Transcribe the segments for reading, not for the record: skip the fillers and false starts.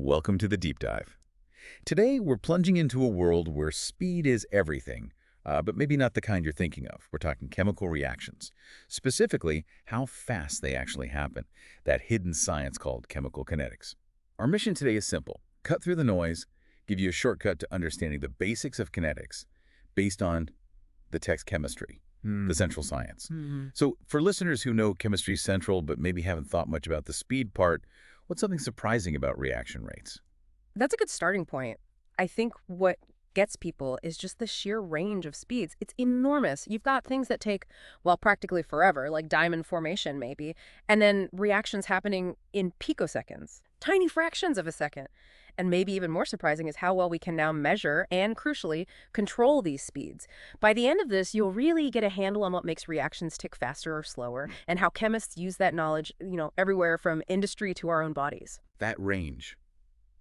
Welcome to the deep dive. Today, we're plunging into a world where speed is everything, but maybe not the kind you're thinking of. We're talking chemical reactions, specifically how fast they actually happen, that hidden science called chemical kinetics. Our mission today is simple: cut through the noise, give you a shortcut to understanding the basics of kinetics based on the text chemistry, the central science. So for listeners who know chemistry is central but maybe haven't thought much about the speed part, what's something surprising about reaction rates? That's a good starting point. I think what gets people is just the sheer range of speeds. It's enormous. You've got things that take, well, practically forever, like diamond formation maybe, and then reactions happening in picoseconds, tiny fractions of a second. And maybe even more surprising is how well we can now measure and, crucially, control these speeds. By the end of this, you'll really get a handle on what makes reactions tick faster or slower, and how chemists use that knowledge, everywhere from industry to our own bodies. That range,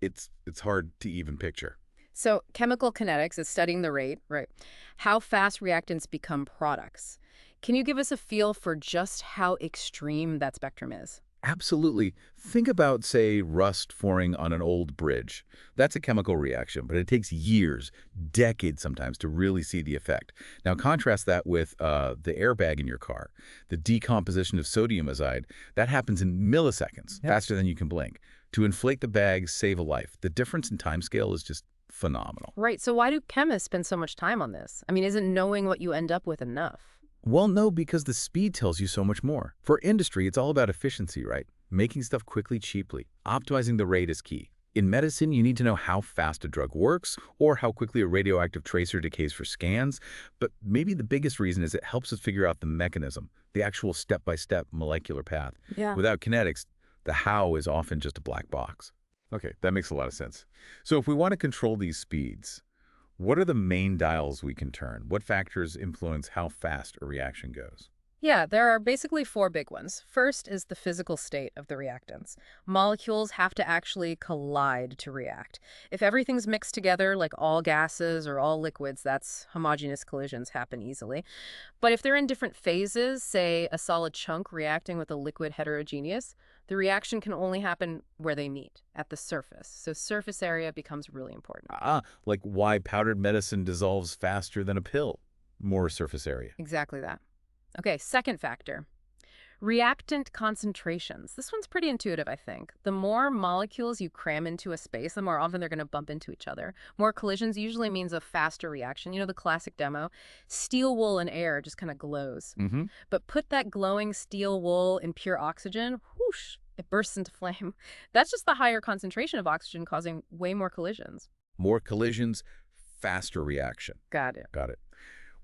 it's hard to even picture. So chemical kinetics is studying the rate, right? How fast reactants become products. Can you give us a feel for just how extreme that spectrum is? Absolutely. Think about, say, rust forming on an old bridge. That's a chemical reaction, but it takes years, decades sometimes, to really see the effect. Now, contrast that with the airbag in your car. The decomposition of sodium azide, that happens in milliseconds, faster than you can blink. To inflate the bag, save a life. The difference in timescale is just phenomenal. Right, so why do chemists spend so much time on this? I mean, isn't knowing what you end up with enough? Well, no, because the speed tells you so much more. For industry, it's all about efficiency, right? Making stuff quickly, cheaply. Optimizing the rate is key. In medicine, you need to know how fast a drug works or how quickly a radioactive tracer decays for scans. But maybe the biggest reason is it helps us figure out the mechanism, the actual step-by-step molecular path. Yeah. Without kinetics, the how is often just a black box. Okay, that makes a lot of sense. So if we want to control these speeds, what are the main dials we can turn? What factors influence how fast a reaction goes? Yeah, there are basically four big ones. First is the physical state of the reactants. Molecules have to actually collide to react. If everything's mixed together, like all gases or all liquids, that's homogeneous collisions happen easily. But if they're in different phases, say a solid chunk reacting with a liquid heterogeneous, the reaction can only happen where they meet, at the surface. So surface area becomes really important. Like why powdered medicine dissolves faster than a pill. More surface area. Exactly that. Okay, second factor. Reactant concentrations. This one's pretty intuitive, I think. The more molecules you cram into a space, the more often they're going to bump into each other. More collisions usually means a faster reaction. You know the classic demo? Steel wool and air just kind of glows. But put that glowing steel wool in pure oxygen, whoosh, it bursts into flame. That's just the higher concentration of oxygen causing way more collisions. More collisions, faster reaction. Got it. Got it.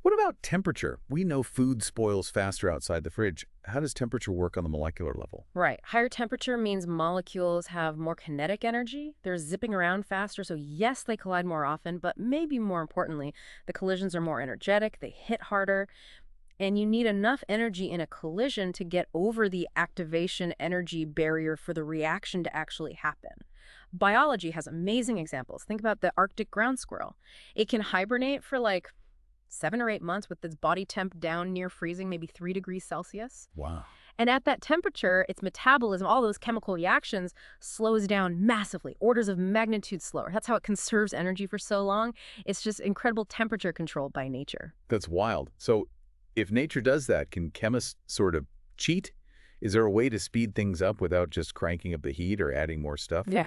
What about temperature? We know food spoils faster outside the fridge. How does temperature work on the molecular level? Right. Higher temperature means molecules have more kinetic energy. They're zipping around faster, so yes, they collide more often, but maybe more importantly, the collisions are more energetic, they hit harder, and you need enough energy in a collision to get over the activation energy barrier for the reaction to actually happen. Biology has amazing examples. Think about the Arctic ground squirrel. It can hibernate for like 7 or 8 months with its body temp down near freezing, maybe 3 degrees Celsius. Wow. And at that temperature, its metabolism, all those chemical reactions, slows down massively, orders of magnitude slower. That's how it conserves energy for so long. It's just incredible temperature control by nature. That's wild. So if nature does that, can chemists sort of cheat? Is there a way to speed things up without just cranking up the heat or adding more stuff? Yeah.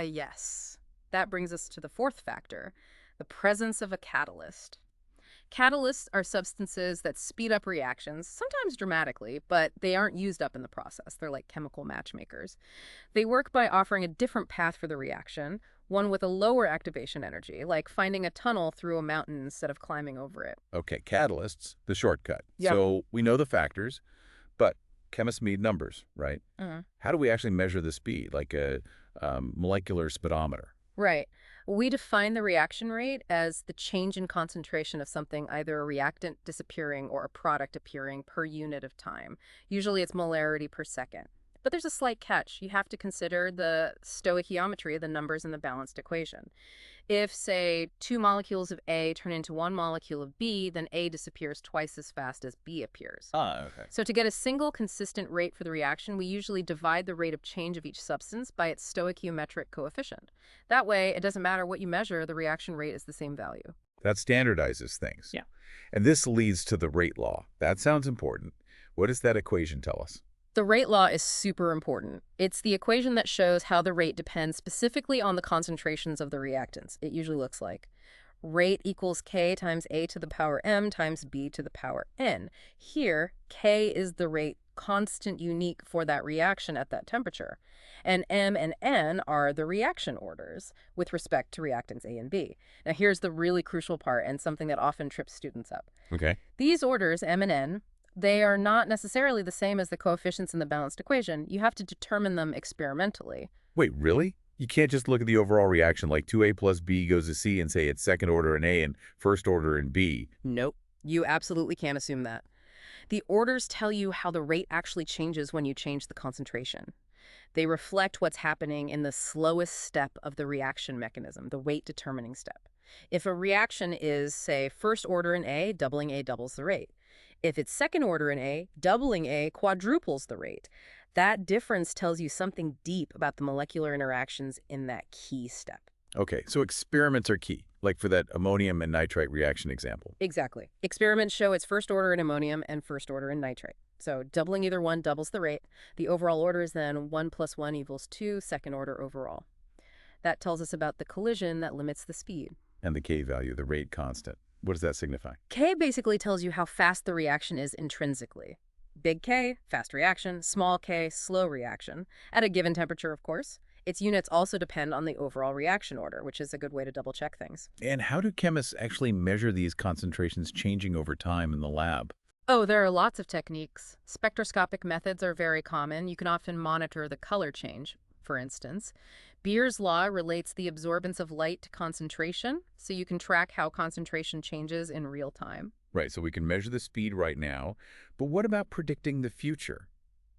Yes. That brings us to the fourth factor, the presence of a catalyst. Catalysts are substances that speed up reactions, sometimes dramatically, but they aren't used up in the process. They're like chemical matchmakers. They work by offering a different path for the reaction, one with a lower activation energy, like finding a tunnel through a mountain instead of climbing over it. Okay, catalysts, the shortcut. Yeah. So we know the factors, but chemists need numbers, right? How do we actually measure the speed, like a molecular speedometer? Right. We define the reaction rate as the change in concentration of something, either a reactant disappearing or a product appearing per unit of time. Usually it's molarity per second. But there's a slight catch. You have to consider the stoichiometry, the numbers in the balanced equation. If, say, two molecules of A turn into one molecule of B, then A disappears twice as fast as B appears. Ah, okay. So to get a single consistent rate for the reaction, we usually divide the rate of change of each substance by its stoichiometric coefficient. That way, it doesn't matter what you measure, the reaction rate is the same value. That standardizes things. Yeah. And this leads to the rate law. That sounds important. What does that equation tell us? The rate law is super important. It's the equation that shows how the rate depends specifically on the concentrations of the reactants. It usually looks like rate equals K times A to the power M times B to the power N. Here, K is the rate constant unique for that reaction at that temperature. And M and N are the reaction orders with respect to reactants A and B. Now here's the really crucial part and something that often trips students up. Okay. These orders, M and N, they are not necessarily the same as the coefficients in the balanced equation. You have to determine them experimentally. Wait, really? You can't just look at the overall reaction like 2A plus B goes to C and say it's second order in A and first order in B. Nope. You absolutely can't assume that. The orders tell you how the rate actually changes when you change the concentration. They reflect what's happening in the slowest step of the reaction mechanism, the rate determining step. If a reaction is, say, first order in A, doubling A doubles the rate. If it's second order in A, doubling A quadruples the rate. That difference tells you something deep about the molecular interactions in that key step. Okay, so experiments are key, like for that ammonium and nitrite reaction example. Exactly. Experiments show it's first order in ammonium and first order in nitrate. So doubling either one doubles the rate. The overall order is then 1 + 1 = 2, second order overall. That tells us about the collision that limits the speed. And the K value, the rate constant. What does that signify? K basically tells you how fast the reaction is intrinsically. Big K, fast reaction. Small k, slow reaction. At a given temperature, of course. Its units also depend on the overall reaction order, which is a good way to double-check things. And how do chemists actually measure these concentrations changing over time in the lab? Oh, there are lots of techniques. Spectroscopic methods are very common. You can often monitor the color change, for instance. Beer's law relates the absorbance of light to concentration, so you can track how concentration changes in real time. Right, so we can measure the speed right now, but what about predicting the future?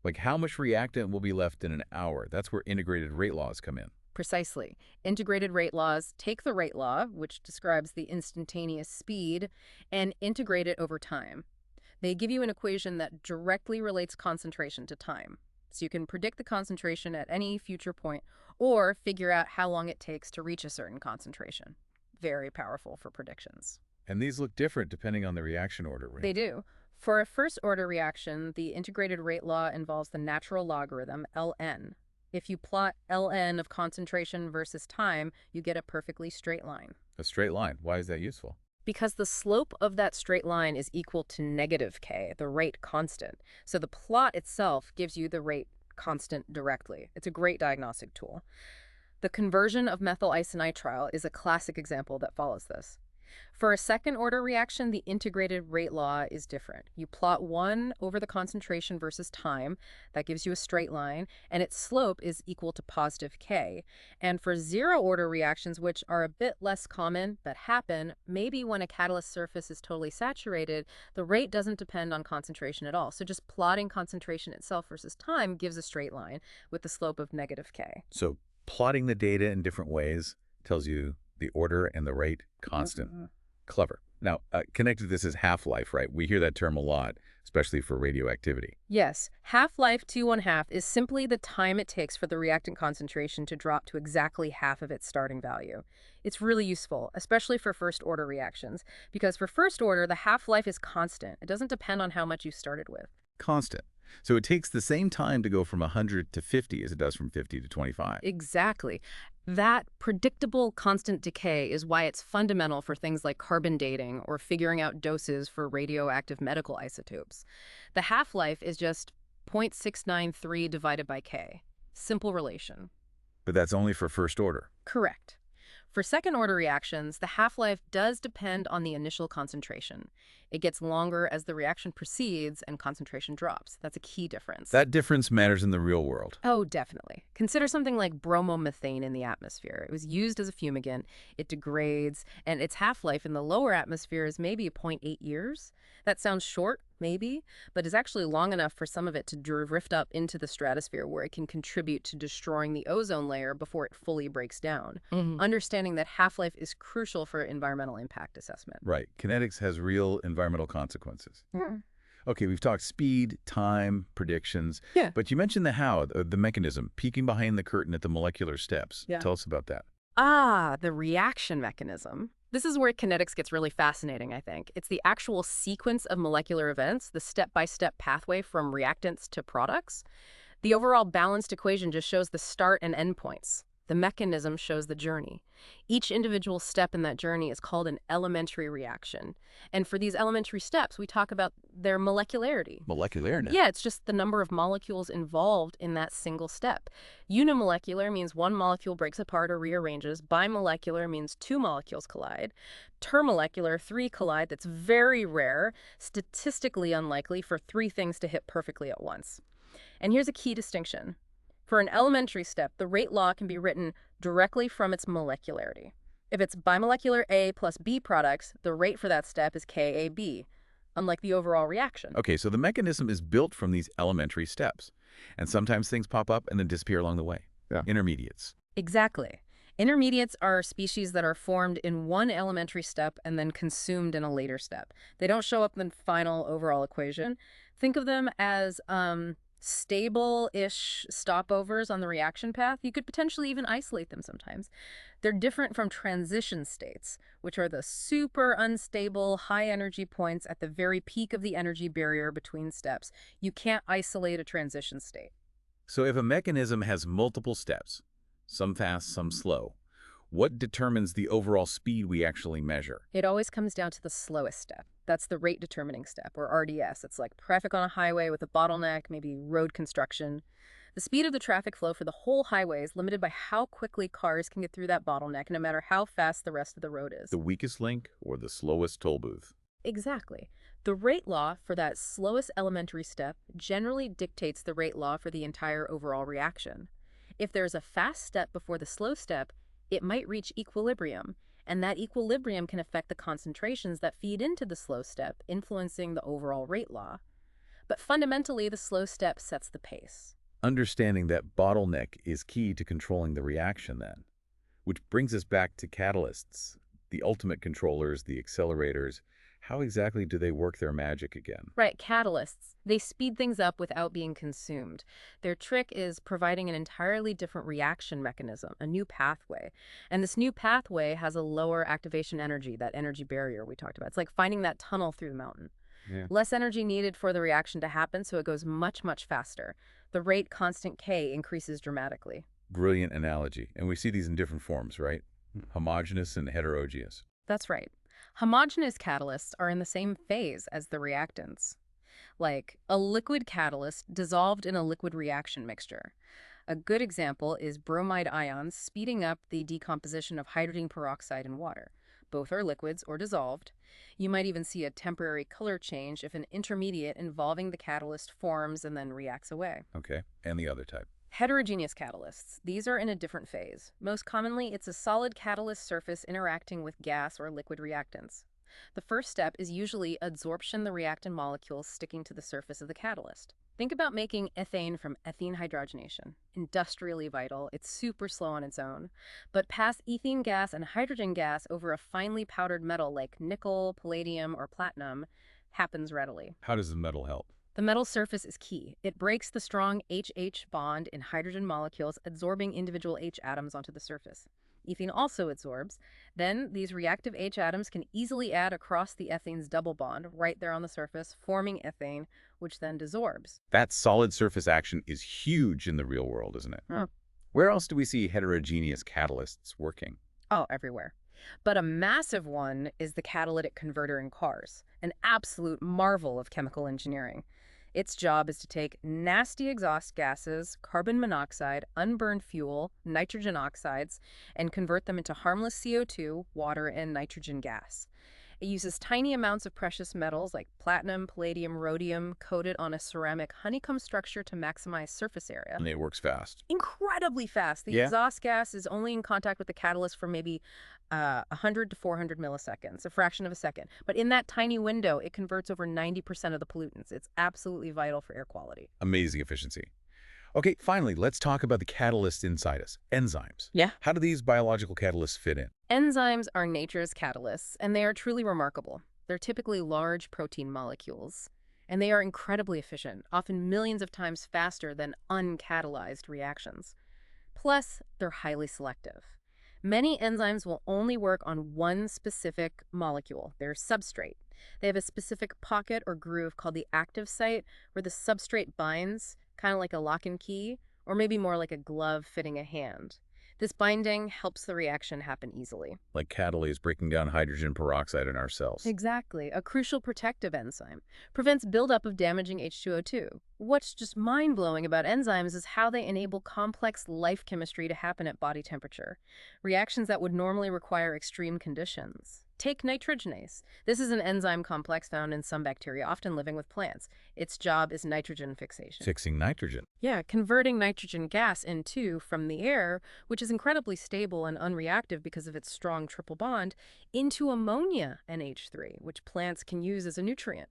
Like how much reactant will be left in an hour? That's where integrated rate laws come in. Precisely. Integrated rate laws take the rate law, which describes the instantaneous speed, and integrate it over time. They give you an equation that directly relates concentration to time. So you can predict the concentration at any future point or figure out how long it takes to reach a certain concentration. Very powerful for predictions. And these look different depending on the reaction order, right? They do. For a first-order reaction, the integrated rate law involves the natural logarithm, ln. If you plot ln of concentration versus time, you get a perfectly straight line. A straight line. Why is that useful? Because the slope of that straight line is equal to negative k, the rate constant. So the plot itself gives you the rate constant directly. It's a great diagnostic tool. The conversion of methyl isonitrile is a classic example that follows this. For a second-order reaction, the integrated rate law is different. You plot 1 over the concentration versus time. That gives you a straight line, and its slope is equal to positive k. And for zero-order reactions, which are a bit less common but happen, maybe when a catalyst surface is totally saturated, the rate doesn't depend on concentration at all. So just plotting concentration itself versus time gives a straight line with the slope of negative k. So plotting the data in different ways tells you the order and the rate constant. Clever. Now, connected to this is half-life, right? We hear that term a lot, especially for radioactivity. Yes. Half-life 2½ is simply the time it takes for the reactant concentration to drop to exactly half of its starting value. It's really useful, especially for first-order reactions, because for first-order, the half-life is constant. It doesn't depend on how much you started with. Constant. So it takes the same time to go from 100 to 50 as it does from 50 to 25. Exactly. That predictable constant decay is why it's fundamental for things like carbon dating or figuring out doses for radioactive medical isotopes. The half-life is just 0.693 divided by K. Simple relation. But that's only for first order. Correct. For second-order reactions, the half-life does depend on the initial concentration. It gets longer as the reaction proceeds and concentration drops. That's a key difference. That difference matters in the real world. Oh, definitely. Consider something like bromomethane in the atmosphere. It was used as a fumigant, it degrades, and its half-life in the lower atmosphere is maybe 0.8 years. That sounds short, maybe, but is actually long enough for some of it to drift up into the stratosphere where it can contribute to destroying the ozone layer before it fully breaks down. Understanding that half-life is crucial for environmental impact assessment. Right. Kinetics has real environmental consequences. Mm. Okay, we've talked speed, time, predictions, Yeah. but you mentioned the how, the mechanism, peeking behind the curtain at the molecular steps. Yeah. Tell us about that. Ah, the reaction mechanism. This is where kinetics gets really fascinating, I think. It's the actual sequence of molecular events, the step-by-step pathway from reactants to products. The overall balanced equation just shows the start and end points. The mechanism shows the journey. Each individual step in that journey is called an elementary reaction. And for these elementary steps, we talk about their molecularity. Molecularity? Yeah, it's just the number of molecules involved in that single step. Unimolecular means one molecule breaks apart or rearranges. Bimolecular means two molecules collide. Termolecular, three collide. That's very rare, statistically unlikely for three things to hit perfectly at once. And here's a key distinction. For an elementary step, the rate law can be written directly from its molecularity. If it's bimolecular A plus B products, the rate for that step is KAB, unlike the overall reaction. Okay, so the mechanism is built from these elementary steps. And sometimes things pop up and then disappear along the way. Yeah. Intermediates. Exactly. Intermediates are species that are formed in one elementary step and then consumed in a later step. They don't show up in the final overall equation. Think of them as stable-ish stopovers on the reaction path. You could potentially even isolate them sometimes. They're different from transition states, which are the super unstable, high-energy points at the very peak of the energy barrier between steps. You can't isolate a transition state. So if a mechanism has multiple steps, some fast, some slow, what determines the overall speed we actually measure? It always comes down to the slowest step. That's the rate determining step, or RDS. It's like traffic on a highway with a bottleneck, maybe road construction. The speed of the traffic flow for the whole highway is limited by how quickly cars can get through that bottleneck, no matter how fast the rest of the road is. The weakest link or the slowest toll booth? Exactly. The rate law for that slowest elementary step generally dictates the rate law for the entire overall reaction. If there's a fast step before the slow step, it might reach equilibrium, and that equilibrium can affect the concentrations that feed into the slow step, influencing the overall rate law. But fundamentally, the slow step sets the pace. Understanding that bottleneck is key to controlling the reaction then. Which brings us back to catalysts, the ultimate controllers, the accelerators. How exactly do they work their magic again? Right, catalysts. They speed things up without being consumed. Their trick is providing an entirely different reaction mechanism, a new pathway. And this new pathway has a lower activation energy, that energy barrier we talked about. It's like finding that tunnel through the mountain. Yeah. Less energy needed for the reaction to happen, so it goes much, much faster. The rate constant K increases dramatically. Brilliant analogy. And we see these in different forms, right? Homogeneous and heterogeneous. That's right. Homogeneous catalysts are in the same phase as the reactants. Like a liquid catalyst dissolved in a liquid reaction mixture. A good example is bromide ions speeding up the decomposition of hydrogen peroxide in water. Both are liquids or dissolved. You might even see a temporary color change if an intermediate involving the catalyst forms and then reacts away. Okay. And the other type. Heterogeneous catalysts. These are in a different phase. Most commonly, it's a solid catalyst surface interacting with gas or liquid reactants. The first step is usually adsorption of the reactant molecules sticking to the surface of the catalyst. Think about making ethane from ethene hydrogenation. Industrially vital, it's super slow on its own. But pass ethene gas and hydrogen gas over a finely powdered metal like nickel, palladium, or platinum happens readily. How does the metal help? The metal surface is key. It breaks the strong HH bond in hydrogen molecules, absorbing individual H atoms onto the surface. Ethene also adsorbs. Then, these reactive H atoms can easily add across the ethane's double bond right there on the surface, forming ethane, which then desorbs. That solid surface action is huge in the real world, isn't it? Huh. Where else do we see heterogeneous catalysts working? Oh, everywhere. But a massive one is the catalytic converter in cars, an absolute marvel of chemical engineering. Its job is to take nasty exhaust gases, carbon monoxide, unburned fuel, nitrogen oxides, and convert them into harmless CO2, water, and nitrogen gas. It uses tiny amounts of precious metals like platinum, palladium, rhodium coated on a ceramic honeycomb structure to maximize surface area. And it works fast. Incredibly fast. The Yeah. exhaust gas is only in contact with the catalyst for maybe 100 to 400 milliseconds, a fraction of a second. But in that tiny window, it converts over 90% of the pollutants. It's absolutely vital for air quality. Amazing efficiency. Okay, finally, let's talk about the catalysts inside us, enzymes. Yeah. How do these biological catalysts fit in? Enzymes are nature's catalysts, and they are truly remarkable. They're typically large protein molecules, and they are incredibly efficient, often millions of times faster than uncatalyzed reactions. Plus, they're highly selective. Many enzymes will only work on one specific molecule, their substrate. They have a specific pocket or groove called the active site where the substrate binds, kind of like a lock and key, or maybe more like a glove fitting a hand. This binding helps the reaction happen easily. Like catalase breaking down hydrogen peroxide in our cells. Exactly, a crucial protective enzyme. Prevents buildup of damaging H2O2. What's just mind-blowing about enzymes is how they enable complex life chemistry to happen at body temperature. Reactions that would normally require extreme conditions. Take nitrogenase. This is an enzyme complex found in some bacteria, often living with plants. Its job is nitrogen fixation. Fixing nitrogen. Yeah, converting nitrogen gas N2 from the air, which is incredibly stable and unreactive because of its strong triple bond, into ammonia NH3, which plants can use as a nutrient.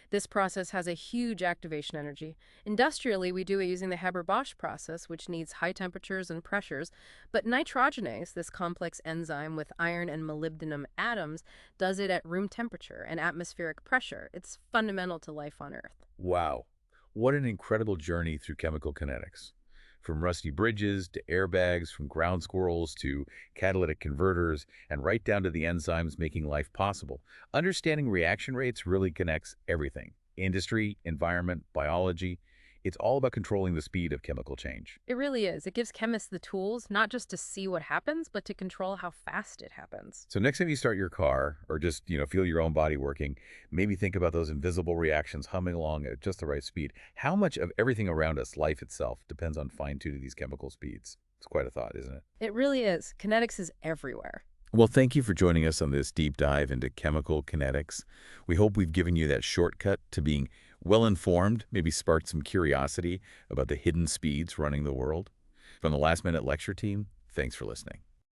This process has a huge activation energy. Industrially, we do it using the Haber-Bosch process, which needs high temperatures and pressures, but nitrogenase, this complex enzyme with iron and molybdenum atoms, does it at room temperature and atmospheric pressure. It's fundamental to life on Earth. Wow. What an incredible journey through chemical kinetics. From rusty bridges to airbags, from ground squirrels to catalytic converters, and right down to the enzymes making life possible. Understanding reaction rates really connects everything. Industry, environment, biology. It's all about controlling the speed of chemical change. It really is. It gives chemists the tools, not just to see what happens, but to control how fast it happens. So next time you start your car or just, feel your own body working, maybe think about those invisible reactions humming along at just the right speed. How much of everything around us, life itself, depends on fine-tuning these chemical speeds? It's quite a thought, isn't it? It really is. Kinetics is everywhere. Well, thank you for joining us on this deep dive into chemical kinetics. We hope we've given you that shortcut to being well-informed, maybe sparked some curiosity about the hidden speeds running the world. From the Last Minute Lecture team, thanks for listening.